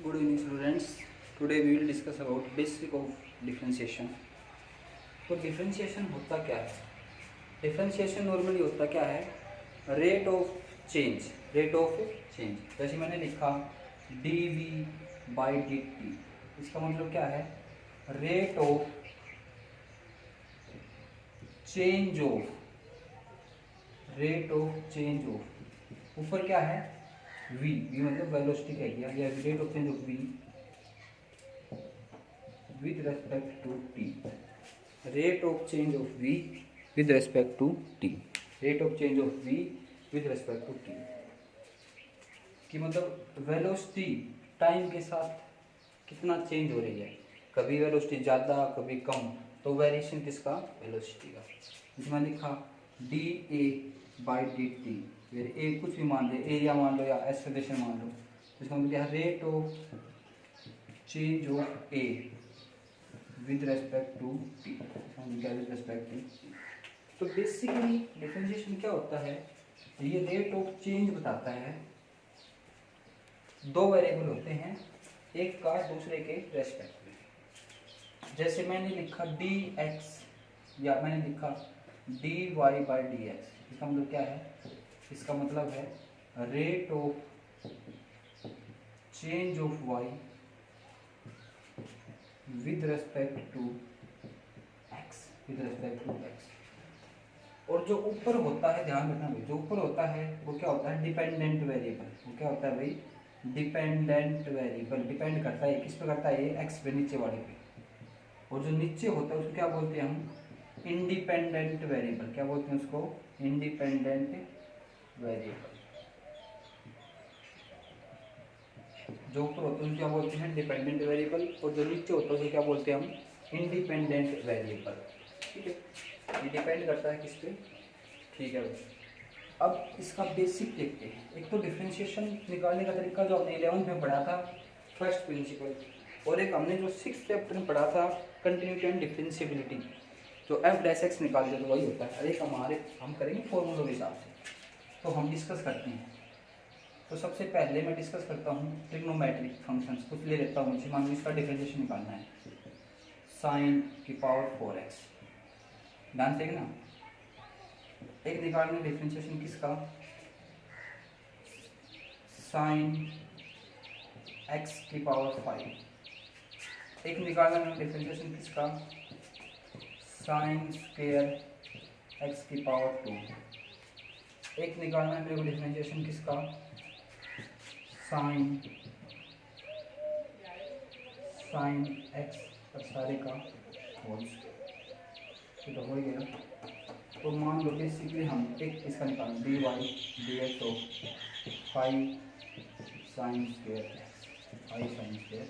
Good evening students. Today we will discuss about basic of differentiation. तो differentiation होता क्या है? डिफरेंशिएशन नॉर्मली होता क्या है? Rate of change, rate of change. जैसे मैंने लिखा dv बाई dt, इसका मतलब क्या है? Rate of change of, rate of change of, ऊपर क्या है? v, v मतलब वेलोसिटी कह दिया, या rate of change of v with respect to t, rate of change of v with respect to t, rate of change of v with respect to t कि मतलब velocity time के साथ कितना change हो रही है, कभी वेलोसिटी ज़्यादा कभी कम, तो वेरिएशन किसका? वेलोसिटी का। इसमें लिखा D A by D T, फिर ए कुछ भी मान ले, एरिया मान लो या एक्सेलरेशन मान लो, तो इसका मतलब rate of change of A with respect to t, with respect to t। तो बेसिकली डिफरेंशिएशन क्या होता है? ये रेट ऑफ चेंज बताता है। दो वेरिएबल होते हैं, एक का दूसरे के रेस्पेक्ट में। जैसे मैंने लिखा dx या मैंने लिखा dy बाई dx, इसका मतलब क्या है? इसका मतलब है rate of change of y with respect to x, with respect to x। और जो ऊपर होता है, ध्यान रखना भाई, जो ऊपर होता है वो क्या होता है? Dependent variable. वो क्या होता है भाई? Dependent variable. डिपेंड करता है किस पे? करता है ये x पे, नीचे वाले पे। और जो नीचे होता है उसको क्या बोलते हैं हम? Independent variable. क्या बोलते हैं उसको? Independent variable. जो ऊपर होता है क्या बोलते हैं? Dependent variable. और जो नीचे होता है उसे क्या बोलते हैं हम? Independent variable. ठीक है, ये डिपेंड करता है किस पे? ठीक है भाई, अब इसका बेसिक देखते हैं। एक तो डिफरेंशिएशन निकालने का तरीका जो हमने 11th में पढ़ा था, फर्स्ट प्रिंसिपल, और एक हमने जो 6th चैप्टर में पढ़ा था, कंटिन्यूटी एंड डिफरेंशिएबिलिटी, जो एफ डैश एक्स निकालते हैं, तो वही होता है। एक हम करेंगे फॉर्मूलों के हिसाब से, तो हम डिस्कस करते हैं। तो सबसे पहले मैं डिस्कस करता हूँ ट्रिग्नोमेट्रिक फंक्शंस। कुछ ले लेता हूँ, मान लो इसका डिफरेंशिएशन निकालना है, साइन की पावर 4x। ध्यान से ना, एक निकालना डिफरेंशिएशन किसका? साइन x की पावर 5। एक निकालना डिफरेंशिएशन किसका? साइन स्क्वायर x की पावर 2। एक निकालना है मेरे को डिफरेंशिएशन किसका? साइन x और सारे का होल स्क्वायर, तो हो गया। तो मान लो बेसिकली हम एक इसका निकालें, D Y D x of 5 sine square, 5 sine square.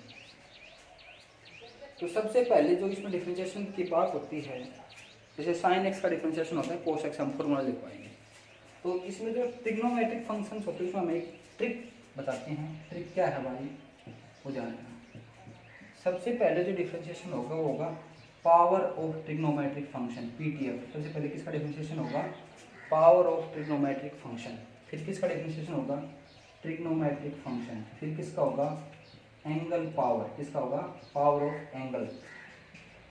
तो सबसे पहले जो इसमें डिफरेंशिएशन की बात होती है, जैसे साइन एक्स का डिफरेंशिएशन होता है कोस एक्स, हम फॉर्मूला लिखवाएंगे। तो इसमें जो ट्रिग्नोमेट्रिक फंक्शंस होते हैं उसमें हम एक ट्रिक बताते हैं। ट्रिक क्या है भाई? वो जानना। सबसे पहले जो डिफरेंशिएशन होगा वो होगा power of trigonometric function, PTF. सबसे पहले किसका डिफरेंशिएशन होगा? Power of trigonometric function. फिर किसका डिफरेंशिएशन होगा? Trigonometric function. फिर किसका होगा? Angle power. किसका होगा? Power of angle.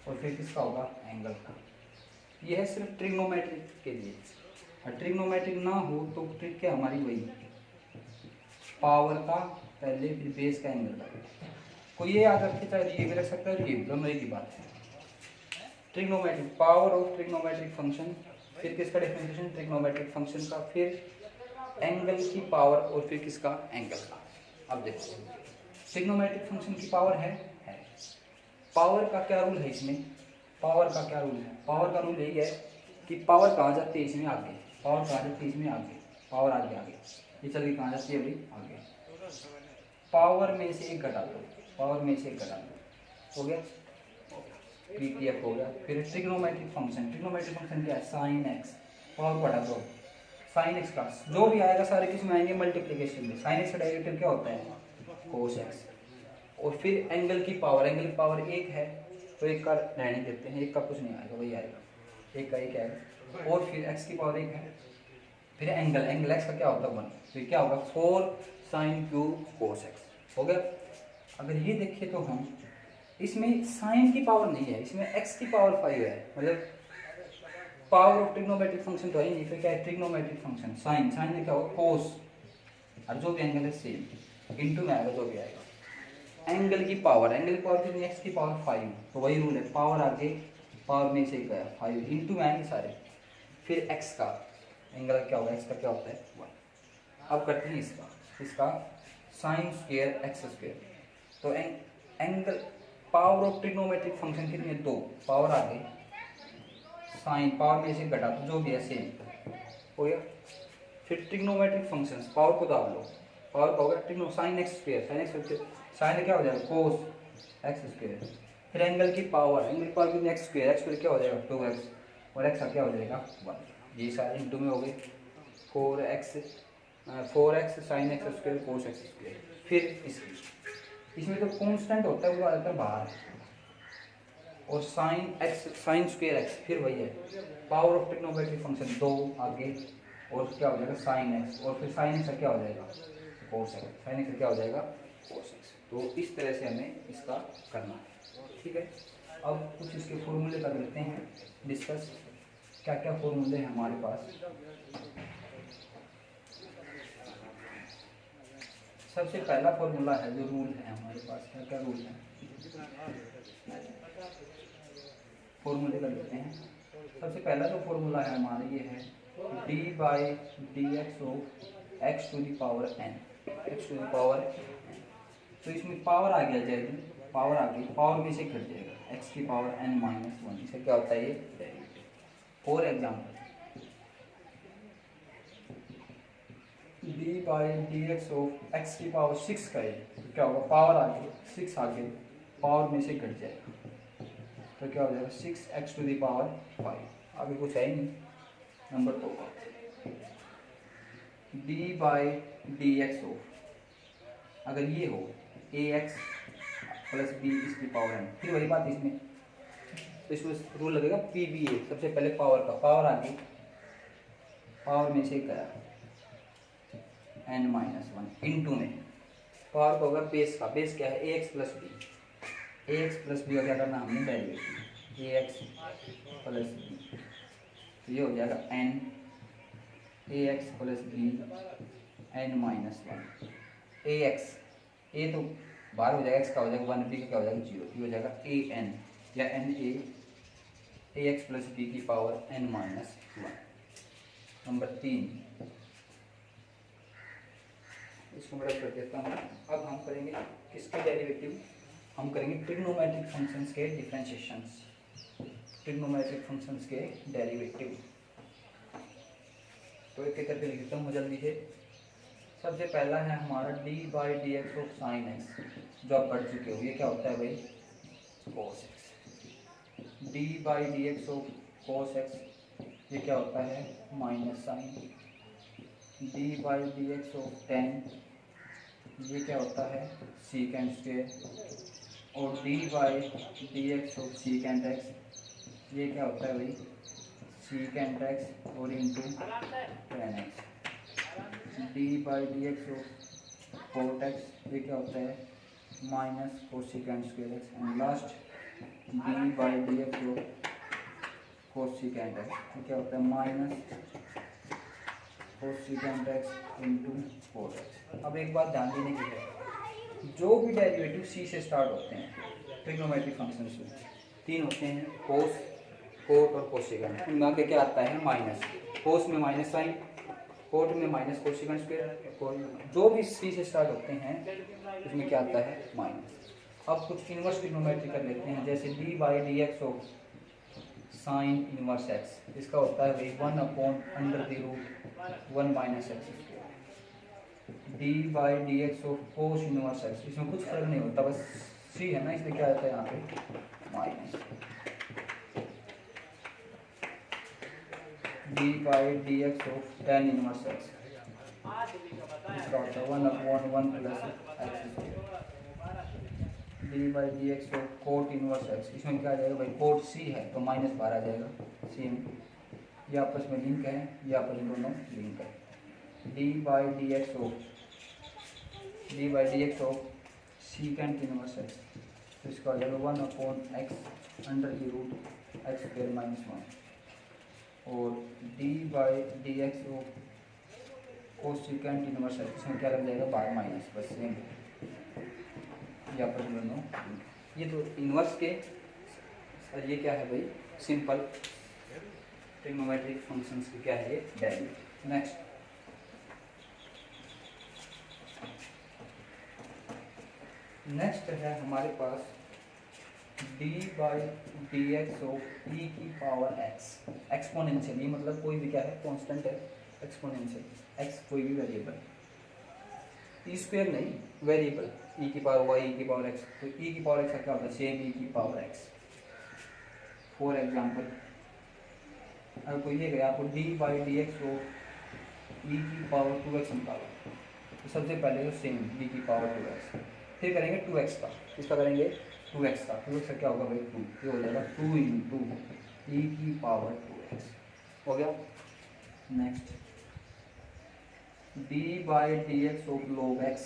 और फिर किसका होगा? एंगल का। यह है सिर्फ ट्रिग्नोमेट्रिक के लिए। और ट्रिग्नोमेट्रिक ना हो तो ट्रिक क्या हमारी? वही पावर का पहले, फिर बेस का, एंगल का। कोई ये याद रखे, चाहे ये भी रख सकता है, ये दोनों एक ही बात है। Trigonometric, power of trigonometric function, फिर किसका डिफरेंशिएशन? ट्रिग्नोमेट्रिक फंक्शन का, फिर एंगल की पावर, और फिर किसका? एंगल का। अब देखो ट्रिग्नोमेट्रिक फंक्शन की पावर है। पावर का क्या रूल है इसमें? पावर का क्या रूल है? पावर का रूल यही है कि पावर कहाँ जाती है इसमें? आगे। पावर कहाँ जाती है इसमें? आगे। पावर आगे आगे, ये चल के कहाँ जाती है? अभी आगे। पावर में से एक घटा दो, पावर में से एक घटा दो, हो गया पीटीएफ हो गया। फिर ट्रिग्नोमेट्रिक फंक्शन, ट्रिग्नोमेट्रिक फंक्शन क्या है? साइन एक्स, पावर बढ़ा दो, साइन एक्स का जो भी आएगा सारे किस में आएंगे? मल्टीप्लिकेशन में। साइन एक्स का डेरिवेटिव क्या होता है? Cos x. और फिर एंगल की पावर, एंगल की पावर एक है तो एक का रहने देते हैं, एक का कुछ नहीं आएगा, वही आएगा, एक का एक आएगा। और फिर एक्स की पावर एक है, फिर एंगल, एंगल एक्स का क्या होता है? 1। फिर क्या होगा? 4 साइन क्यूब कोस एक्स, हो गया। अगर ये देखें तो हम इसमें साइन की पावर नहीं है, इसमें एक्स की पावर 5 है, मतलब पावर ऑफ ट्रिग्नोमेट्रिक फंक्शन तो है नहीं, फिर क्या है ट्रिग्नोमेट्रिक फंक्शन साइन, साइन में क्या होगा कोस, और जो भी एंगल है सेम इनटू में आएगा जो भी आएगा। एंगल की पावर कितनी, एक्स की पावर 5, तो वही रूल है, पावर आगे पावर में से गया 5 इनटू में आएंगे सारे, फिर एक्स का एंगल क्या होगा, एक्स का क्या होता है 1। अब करते हैं इसका साइन स्क्वायर एक्स स्क्वायर, तो angle power of trigonometric function कितनी है 2, पावर आगे साइन पावर में से घटा तो जो भी है सेम हो गया। फिर ट्रिग्नोमेट्रिक फंक्शंस पावर को दाब लो, पावर का होगा trigno sine x square, sine क्या हो जाएगा कोस एक्स स्क्वायर, फिर एंगल की पावर कितनी एक्स स्क्वायर क्या हो जाएगा 2x और एक्स क्या हो जाएगा 1, ये सारे इंटू में हो गए 4x साइन एक्स स्क्वायर कोस एक्स स्क्वायर। फिर इसमें तो कांस्टेंट होता है वो आ जाता है बाहर, और साइन स्क्वायर एक्स फिर वही है, पावर ऑफ ट्रिग्नोमेट्रिक फंक्शन 2 आगे और क्या हो जाएगा साइन एक्स, और फिर साइन एक्स क्या हो जाएगा कोस एक्स, साइन एक्स क्या हो जाएगा कोस एक्स। तो इस तरह से हमें इसका करना है, ठीक है। अब कुछ इसके फॉर्मूले कर लेते हैं डिस्कस, क्या क्या फॉर्मूले हैं हमारे पास। सबसे पहला फॉर्मूला है जो रूल है हमारे पास, क्या क्या रूल है फॉर्मूले कर लेते हैं। सबसे पहला जो फॉर्मूला है हमारा ये है d/dx of x to the power n, x to the power n। तो इसमें पावर आ गया जाएगी, पावर में से घट जाएगा x की पावर n माइनस 1, इसे क्या होता है ये derivative. For example d/dx of x की पावर 6 का है, तो क्या होगा पावर आगे 6 आगे पावर में से घट जाएगा, तो क्या हो जाएगा 6x टू द पावर 5, आगे कुछ है ही नहीं। नंबर 2 d/dx ऑफ, अगर ये हो ax प्लस b इसकी पावर n, फिर वही बात इसमें, तो इसमें रूल लगेगा pba, सबसे पहले पावर का, पावर आगे पावर में से गया n माइनस 1 इनटू में पावर का होगा बेस का, बेस क्या है ax प्लस b का क्या करना हमने डेरिवेटिव ax प्लस b, तो ये हो जाएगा n ax plus b n minus 1, ax a तो बाहर हो जाएगा, x का हो जाएगा 1, b का क्या हो जाएगा 0, ये हो जाएगा an या na ax प्लस b की पावर n माइनस 1। नंबर 3 इसको मैं रख देता हूँ। अब हम करेंगे किसके डेरिवेटिव, हम करेंगे ट्रिग्नोमेट्रिक फंक्शंस के डिफरेंशिएशंस, ट्रिग्नोमेट्रिक फंक्शंस के डेरिवेटिव। तो एक एक करके लिख देता हूँ जल्दी से। सबसे पहला है हमारा d/dx ऑफ साइन एक्स, जो आप पढ़ चुके हो, ये क्या होता है भाई cos x। d/dx of cos x ये क्या होता है minus sign. d/dx of tan ये क्या होता है सीकेंट स्क्वायर, और d/dx ऑफ सीकेंट x ये क्या होता है भाई सीकेंट x और into tan x। d/dx of cot x ये क्या होता है minus cosecant square x, and last d/dx of cosecant x ये क्या होता है minus cosecant x into cot x। अब एक बात ध्यान देने की है, जो भी डेरिवेटिव c से स्टार्ट होते हैं ट्रिग्नोमेट्रिक फंक्शंस में, 3 होते हैं कोस, कोट और कोसिकेंट, उनमें आगे क्या आता है माइनस, कोस में माइनस साइन, कोट में माइनस कोसिकेंट स्क्वायर, जो भी c से स्टार्ट होते हैं उसमें क्या आता है माइनस। अब कुछ इनवर्स ट्रिग्नोमेट्री कर लेते हैं, जैसे d/dx of sine inverse x, इसका होता है भाई 1/√1 minus x square. d/dx of cos inverse x, इसमें कुछ फर्क नहीं होता, बस c है ना, इसलिए क्या आता है यहाँ पे minus. d/dx of tan inverse x इसका होता है 1/1 plus x square. d/dx of cot inverse x, इसमें क्या आ जाएगा भाई कोट c है तो माइनस बाहर आ जाएगा, सेम ये आपस में लिंक है, ये आपस में दोनों लिंक है। d/dx of secant inverse x, तो इसका हो जाएगा 1/x अंडर की रूट एक्स स्क्वायर माइनस 1 और D by D x cosecant inverse x, इसमें क्या लग जाएगा बार माइनस, बस सेम यहाँ पर दोनों। ये तो इनवर्स के और ये क्या है भाई सिंपल ट्रिग्नोमेट्रिक फंक्शंस की क्या है ये डेरिवेटिव। नेक्स्ट है हमारे पास d by D x of e की पावर x एक्सपोनेंशियल, ये मतलब कोई भी क्या है कांस्टेंट है एक्सपोनेंशियल, x कोई भी वेरिएबल, ई स्क्वायर नहीं वेरिएबल, e की पावर y e की पावर x, तो e की पावर x का क्या होता है सेम e की पावर x। फॉर एग्जांपल अगर कोई ये गया आपको d by D x of e की पावर 2x निकालो, तो सबसे पहले तो सेम d की पावर 2x, फिर करेंगे 2x का, इसका करेंगे 2x का, 2x का क्या होगा भाई 2, ये हो जाएगा 2 इंटू ई की पावर 2x हो गया। Next d by D x of log x,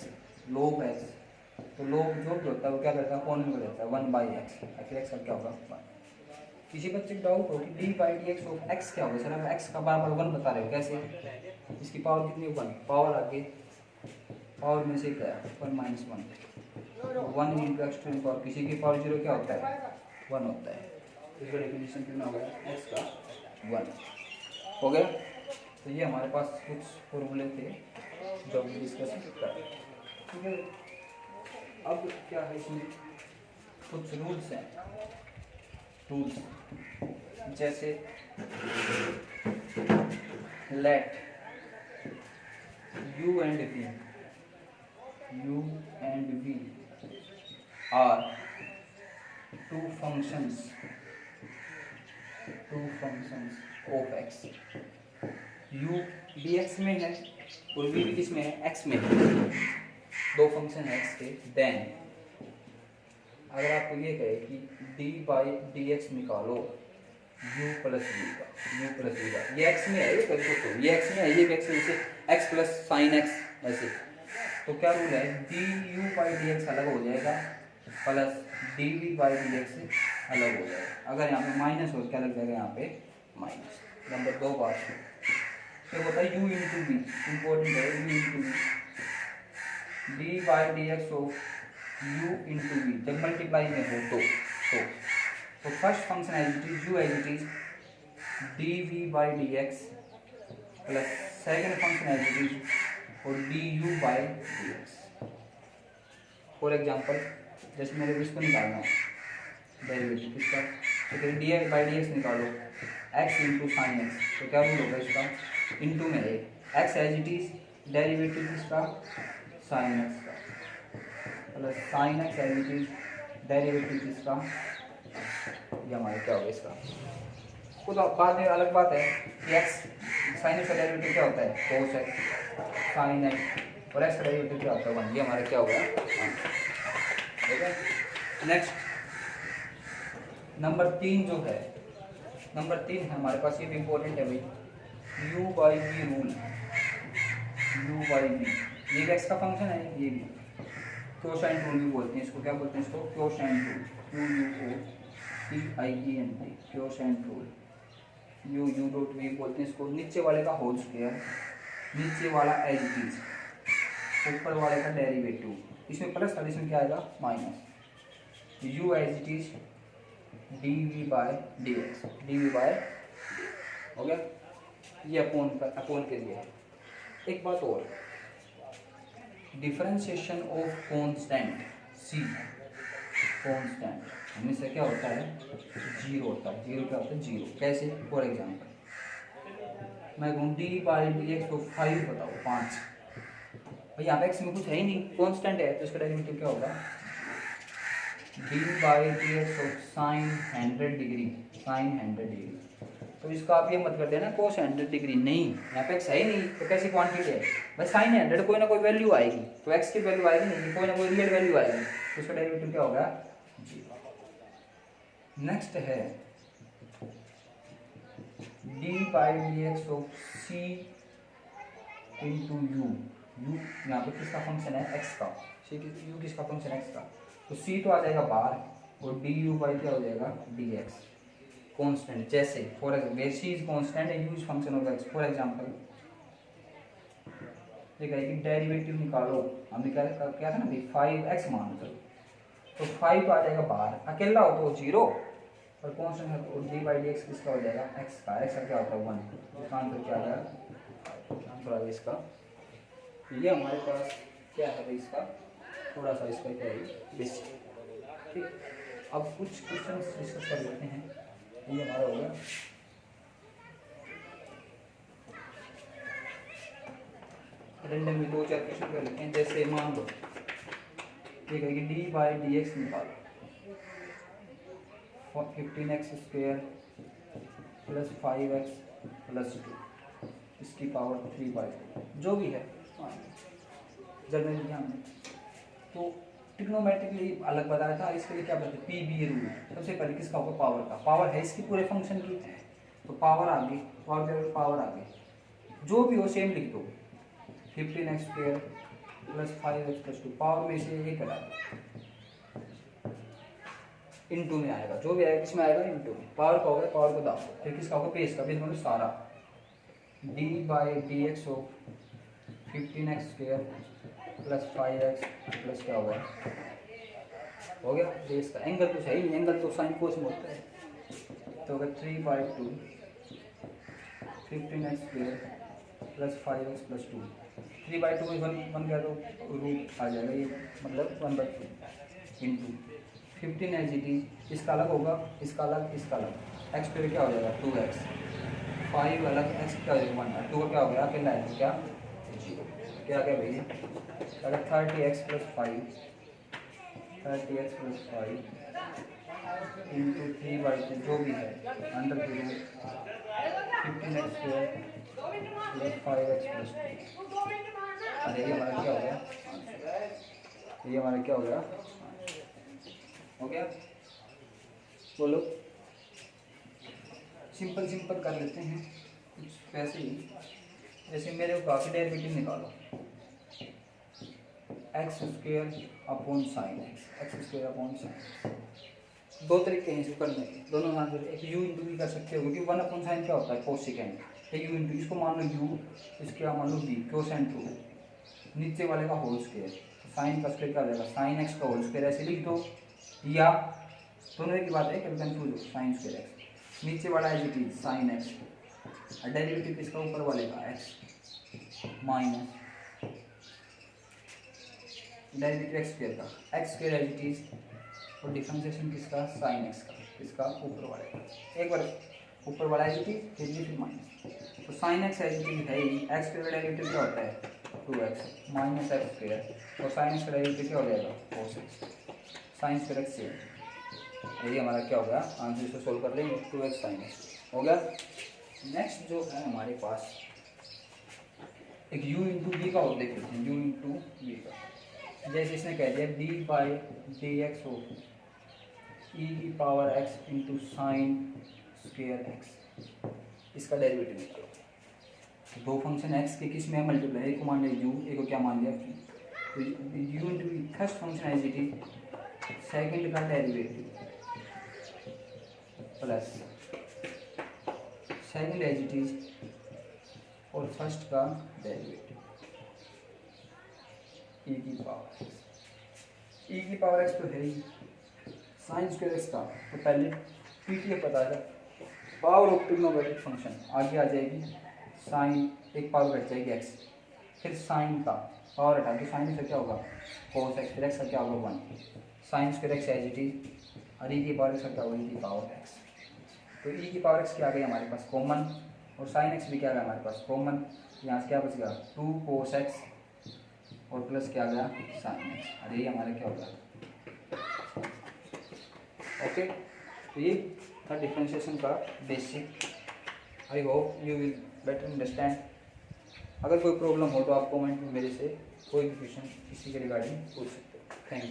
तो log जो भी होता है वो क्या करता है कॉमन में रहता है 1/x, फिर x का क्या होगा 1। किसी बच्चे को डाउट हो कि d by D x of x क्या होगा, सर आप x का बार बार 1 बता रहे हो कैसे, इसकी पावर कितनी 1, पावर आगे पावर में से क्या है 1 minus 1 into x to power, किसी की पावर 0 क्या होता है 1 होता है, इसका डेफिनेशन कितना हो गया x का 1 हो गया। तो ये हमारे पास कुछ फॉर्मूले थे जो हम डिस्कस कर रहे हैं, ठीक है। अब क्या है इसमें कुछ रूल्स हैं, रूल्स जैसे late u and v are two functions of x, u dx में है और v भी किसमें है x में है, दो फंक्शन है x के। देन अगर आपको ये कहे कि d बाई डी एक्स निकालो u प्लस v का, ये x में है, ये कर सकते हो ये x में है, ये भी x में, जैसे x प्लस साइन x ऐसे, तो क्या रूल है du बाई डी एक्स अलग हो जाएगा plus dv by D x अलग हो जाएगा, अगर यहाँ पे माइनस हो क्या लग जाएगा यहाँ पे माइनस। नंबर 2 बात है तो होता है u इंटू वी, इम्पोर्टेंट है u into V, D by D x of u into V जब मल्टीप्लाई में हो तो first function as it is u as it is dv by D X plus second function as it is और du by D X. For example जैसे मेरे को इसको निकालना है डेरिवेटिव इसका, तो फिर D X by D X निकालो x इंटू साइन एक्स, तो क्या रूल होगा इसका इंटू में x as it is derivative इसका साइन एक्स का plus sine x as it is derivative इसका, ये हमारे क्या होगा इसका खुद बाद में अलग बात है कि x साइन एक्स का डेरिवेटिव क्या होता है कोस एक्स साइन एक्स और x का डेरिवेटिव क्या होता है 1, ये हमारा क्या होगा 1, ठीक है। नेक्स्ट नंबर 3 जो है, नंबर 3 है हमारे पास, ये भी इम्पोर्टेंट है भाई u by v rule, u by v, ये भी x का फंक्शन है, ये भी क्वोशिएंट रूल भी बोलते हैं इसको, क्या बोलते हैं इसको quotient rule, QUOTIENT quotient rule, u dot v बोलते हैं इसको, नीचे वाले का होल स्क्वायर, नीचे वाला एज इट इज, ऊपर वाले का डेरिवेटिव, इसमें प्लस था इसमें क्या आएगा minus, u as it is dv by dx, dv by हो गया, ये अपोन के लिए है। एक बात और, differentiation of constant c, constant हमें से क्या होता है जीरो होता है, जीरो क्या होता है जीरो, कैसे फॉर एग्जांपल मैं कहूँ d बाई डी एक्स को 5 बताओ 5, भाई यहाँ पे x में कुछ है ही नहीं कांस्टेंट है, तो इसका डेरिवेटिव क्या होगा d by D x of sine 100 degree, तो इसका आप ये मत कर देना कोस 100 डिग्री, नहीं यहाँ पे x है ही नहीं, तो कैसी क्वांटिटी है भाई साइन 100, कोई ना कोई वैल्यू आएगी, तो x की वैल्यू आएगी नहीं, कोई ना कोई रियल वैल्यू आएगी, तो इसका डेरिवेटिव क्या होगा 0। नेक्स्ट है d by D x of c into you, u यहाँ पे किसका फंक्शन है x का, u किसका फंक्शन है x का, तो c तो आ जाएगा बाहर और du बाई क्या हो जाएगा dx कांस्टेंट। जैसे for example where c is constant है, u is function of x। For example ठीक है कि डेरिवेटिव निकालो, हमने क्या था ना भाई 5x मान लो, तो 5 आ जाएगा बाहर, अकेला हो तो 0 और कांस्टेंट है तो d बाई dx किसका हो जाएगा x का, x का क्या होता है 1, जिसका आंसर क्या आ जाएगा आंसर आ इसका। ये हमारे पास क्या है भाई इसका थोड़ा सा इसका क्या है बेसिक। ठीक, अब कुछ क्वेश्चन डिस्कस कर लेते हैं। ये हमारा होगा रेंडमली 2-4 क्वेश्चन कर लेते हैं। जैसे मान लो ठीक है कि डी बाई डी एक्स निकालो 15x square plus 5x plus 2 इसकी पावर 3/2 जो भी है जनरली हमने तो ट्रिग्नोमेट्रिकली अलग बताया था। इसके लिए क्या बताते हैं पी बी रूल। सबसे पहले किसका होगा पावर का, पावर है इसकी पूरे फंक्शन की तो पावर आ गई, पावर आ गई जो भी हो सेम लिख दो 15x square plus 5x plus 2 power में से यही करा इनटू में आएगा, जो भी आएगा किसमें आएगा इनटू में। पावर का होगा पावर को दाओ, फिर किसका होगा बेस का, बेस मतलब सारा d बाई डी एक्स हो 15x square plus 5x plus क्या होगा हो गया बेस का। एंगल तो सही नहीं, एंगल तो साइन कोस में होता है तो होगा 3/2 15x square plus 5x plus 2 3/2 में 1 बन गया तो रूट आ जाएगा, ये मतलब 1/2 इंटू 15 एच डी। इसका अलग होगा, इसका अलग, इसका अलग। एक्स पे क्या हो जाएगा 2x, 5 अलग, एक्स क्या हो जाएगा 1, 2 का क्या हो गया अकेला है क्या 0, क्या क्या भैया अगर 30x plus 5 30x plus 5 into 3/2 जो भी है अंडर के root 15x square plus 5x plus 2। अरे ये हमारा क्या हो गया, ये हमारा क्या हो गया हो गया बोलो। सिंपल सिंपल कर लेते हैं कुछ वैसे ही। जैसे मेरे को काफ़ी डेरिवेटिव निकालो x square upon sine x square upon sine. दो तरीके हैं इसको करने के, दोनों आंसर एक यू इंटू भी कर सकते हो क्योंकि 1 अपॉन साइन क्या होता है कोसेकेंड, एक यू इंटू इसको मान लो यू, इसके मान लो बी कोसेंट टू नीचे वाले का होल स्क्वेयर, साइन का स्क्वेयर क्या हो जाएगा साइन एक्स का होल स्क्वेयर ऐसे लिख दो, या दोनों एक बात है कभी कंफ्यूज हो साइन स्क्वेयर एक्स नीचे वाला as it is sine x derivative किसका ऊपर वाले का x minus derivative x square का x square as it is और डिफरेंशिएशन किसका साइन एक्स का, किसका ऊपर वाले का। एक बार ऊपर वाला एज इट इज फिर माइनस, तो sine x as it is है ही, एक्स स्क्वेयर का डेरिवेटिव क्या होता है 2x माइनस एक्स स्क्वेयर और साइन एक्स का डेरिवेटिव क्या हो जाएगा cos x sign square x से। यही हमारा क्या होगा आंसर, इसको सोल्व कर लेंगे 2x साइन एक्स हो गया। नेक्स्ट जो है हमारे पास एक u इंटू बी का और देख लेते हैं, u इंटू बी का। जैसे इसने कह दिया d बाई डी एक्स हो e की power x into sine square x, इसका डेरिवेटिव निकालो। दो फंक्शन x के किस में मल्टीप्लाई, एक को मान लिया u एक को क्या मान लिया v, तो u into first function as it is second का derivative plus second as it is और फर्स्ट का डेरिवेटिव e की पावर x, e की पावर x तो है ही साइन स्क्वायर x का, तो पहले पीटीए पता था पावर ऑफ ट्रिग्नोमेट्रिक फंक्शन आगे आ जाएगी, साइन एक पावर घट जाएगी x, फिर साइन का पावर हटा के साइन से क्या होगा cos x, फिर x का क्या होगा 1 sine square x as it is और e की पावर x का क्या होगा e की पावर x। तो e की पावर x क्या आ गई हमारे पास कॉमन और साइन x भी क्या आ गया हमारे पास कॉमन, यहाँ से क्या बच गया 2 cos x और प्लस क्या आ गया साइन x, अरे ये हमारा क्या होगा ओके। तो ये था डिफरेंशिएशन का basic. I hope you will better understand. अगर कोई प्रॉब्लम हो तो आप कमेंट में मेरे से कोई भी क्वेश्चन किसी के रिगार्डिंग पूछ सकते हो। Thank you.